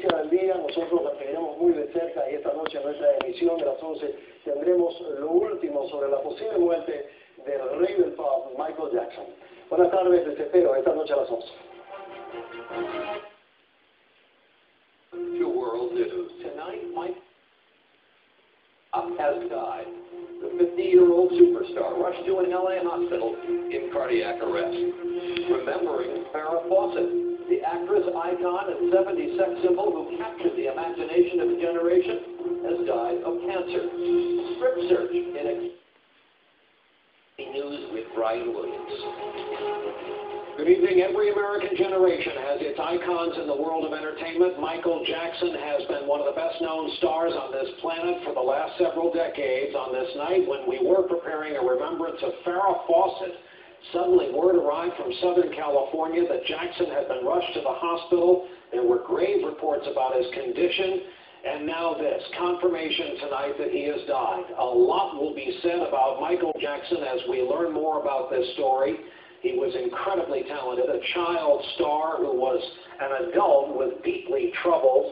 noticia del día, nosotros la seguiremos muy de cerca y esta noche en nuestra emisión de las 11 tendremos lo último sobre la posible muerte del rey del pop, Michael Jackson. Buenas tardes, les espero esta noche a las 11. To world news. Tonight, Mike has died. The 50-year-old superstar rushed to an LA hospital in cardiac arrest. Remembering Farrah Fawcett, the actress, icon, and 70s sex symbol who captured the imagination of a generation, has died of cancer. Strip search in News with Brian Williams. Good evening. Every American generation has its icons in the world of entertainment. Michael Jackson has been one of the best-known stars on this planet for the last several decades. On this night, when we were preparing a remembrance of Farrah Fawcett, suddenly word arrived from Southern California that Jackson had been rushed to the hospital. There were grave reports about his condition. And now this, confirmation tonight that he has died. A lot will be said about Michael Jackson as we learn more about this story. He was incredibly talented, a child star who was an adult with deep troubles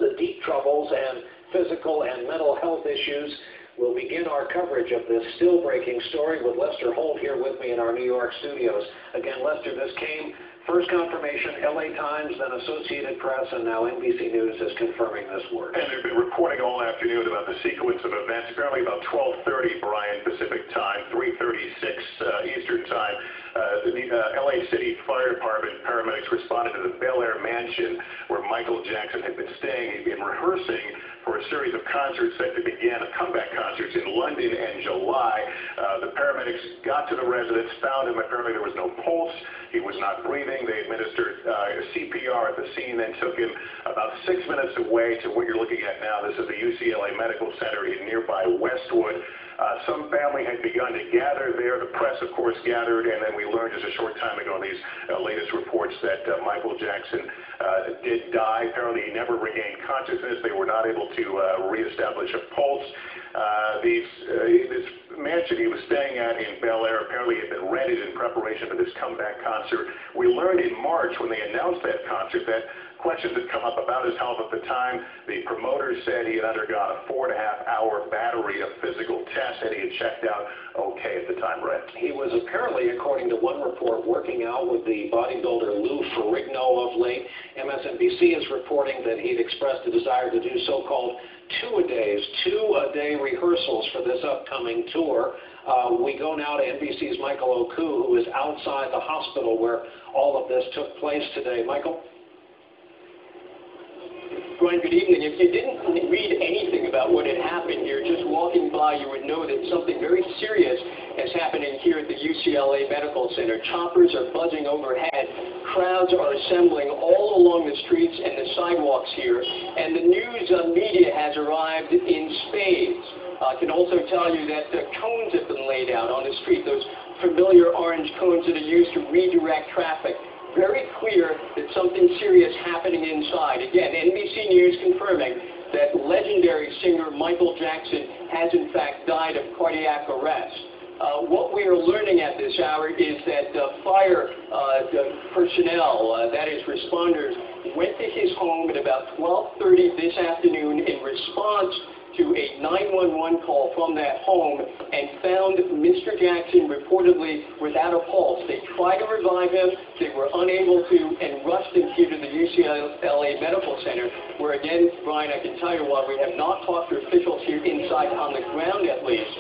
and physical and mental health issues. We'll begin our coverage of this still-breaking story with Lester Holt here with me in our New York studios. Again, Lester, this came first confirmation, LA Times, then Associated Press, and now NBC News is confirming this word. And they've been reporting all afternoon about the sequence of events. Apparently about 12:30 Brian Pacific time, 3:36 Eastern time. The LA City Fire Department paramedics responded to the Bel Air mansion where Michael Jackson had been staying. He'd been rehearsing for a series of concerts set to begin, comeback concerts in London in July. The paramedics got to the residence, found him. Apparently there was no pulse. He was not breathing. They administered CPR at the scene, then took him about 6 minutes away to what you're looking at now. This is the UCLA Medical Center in nearby Westwood. Some family had begun to gather there. The press, of course, gathered, and then we learned just a short time ago in these latest reports that Michael Jackson did die. Apparently, he never regained consciousness. They were not able to reestablish a pulse. This mansion he was staying at in Bel Air apparently had been rented in preparation for this comeback concert. We learned in March when they announced that concert that questions had come up about his health at the time. The promoter said he had undergone a 4.5-hour battery of physical tests and he had checked out okay at the time, Brett. He was apparently, according to one report, working out with the bodybuilder Lou Ferrigno of late. MSNBC is reporting that he'd expressed a desire to do so-called two-a-day rehearsals for this upcoming tour. We go now to NBC's Michael Oku, who is outside the hospital where all of this took place today. Michael? Brian, good evening. If you didn't read anything about what had happened here, just walking by, you would know that something very serious is happening here at the UCLA Medical Center. Choppers are buzzing overhead. Crowds are assembling all along the streets and the sidewalks here. And the news media has arrived in spades. I can also tell you that the cones have been laid out on the street, those familiar orange cones that are used to redirect traffic. Very clear that something serious happening inside. Again, NBC News confirming that legendary singer Michael Jackson has in fact died of cardiac arrest. What we are learning at this hour is that fire personnel, that is responders, went to his home at about 12:30 this afternoon in response to a 911 call from that home and found Mr. Jackson reportedly without a pulse. They tried to revive him. They were unable to and rushed him here to the UCLA Medical Center, where again, Brian, I can tell you, while we have not talked to officials here inside on the ground at least,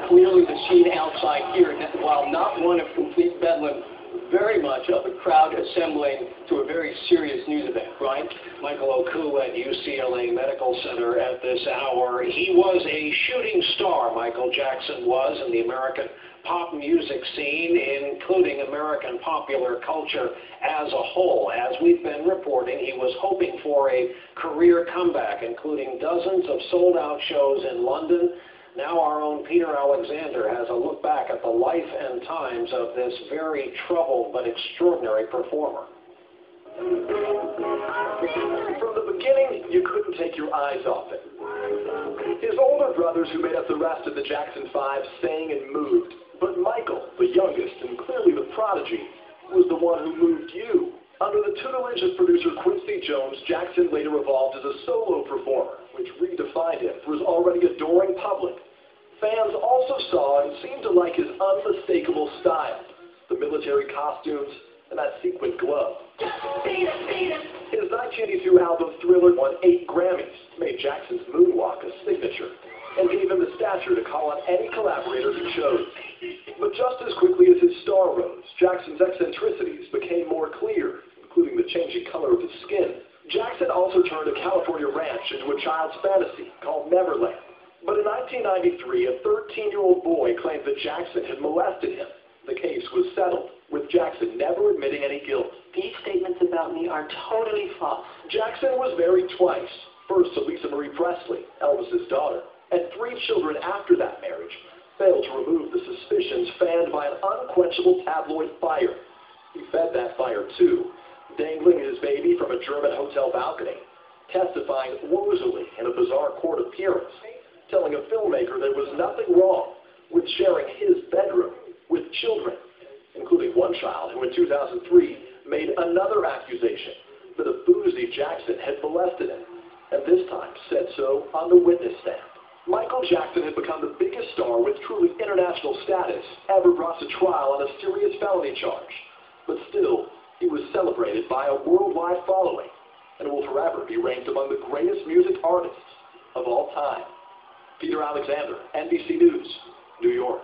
clearly the scene outside here, while not one of complete bedlam, very much of a crowd assembling to a very serious news event. Brian? Michael Oku at UCLA Medical Center at this hour. He was a shooting star, Michael Jackson was, in the American pop music scene, including American popular culture as a whole. As we've been reporting, he was hoping for a career comeback, including dozens of sold-out shows in London. Now our own Peter Alexander has a look back at the life and times of this very troubled but extraordinary performer. From the beginning, you couldn't take your eyes off it. His older brothers, who made up the rest of the Jackson Five, sang and moved. But Michael, the youngest and clearly the prodigy, was the one who moved you. Under the tutelage of producer Quincy Jones, Jackson later evolved as a solo performer, which redefined him for his already adoring public. Fans also saw and seemed to like his unmistakable style, the military costumes, and that sequined glove. His 1982 album Thriller won 8 Grammys, made Jackson's moonwalk a signature, and gave him the stature to call on any collaborator he chose. But just as quickly as his star rose, Jackson's eccentricities became more clear, including the changing color of his skin. Jackson also turned a California ranch into a child's fantasy called Neverland. But in 1993, a 13-year-old boy claimed that Jackson had molested him. The case was settled, with Jackson never admitting any guilt. These statements about me are totally false. Jackson was married twice, first to Lisa Marie Presley, Elvis's daughter, and 3 children after that marriage, failed to remove the suspicions fanned by an unquenchable tabloid fire. He fed that fire too, dangling his baby from a German hotel balcony, testifying woozily in a bizarre court appearance, telling a filmmaker there was nothing wrong with sharing his bedroom with children, including one child who in 2003 made another accusation that a boozy Jackson had molested him, and this time said so on the witness stand. Michael Jackson had become the biggest star with truly international status ever brought to trial on a serious felony charge, but still, he was celebrated by a worldwide following and will forever be ranked among the greatest music artists of all time. Peter Alexander, NBC News, New York.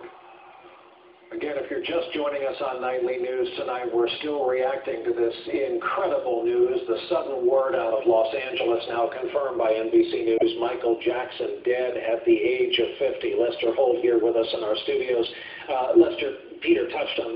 Again, if you're just joining us on Nightly News tonight, we're still reacting to this incredible news. The sudden word out of Los Angeles, now confirmed by NBC News, Michael Jackson dead at the age of 50. Lester Holt here with us in our studios. Lester, Peter touched on this.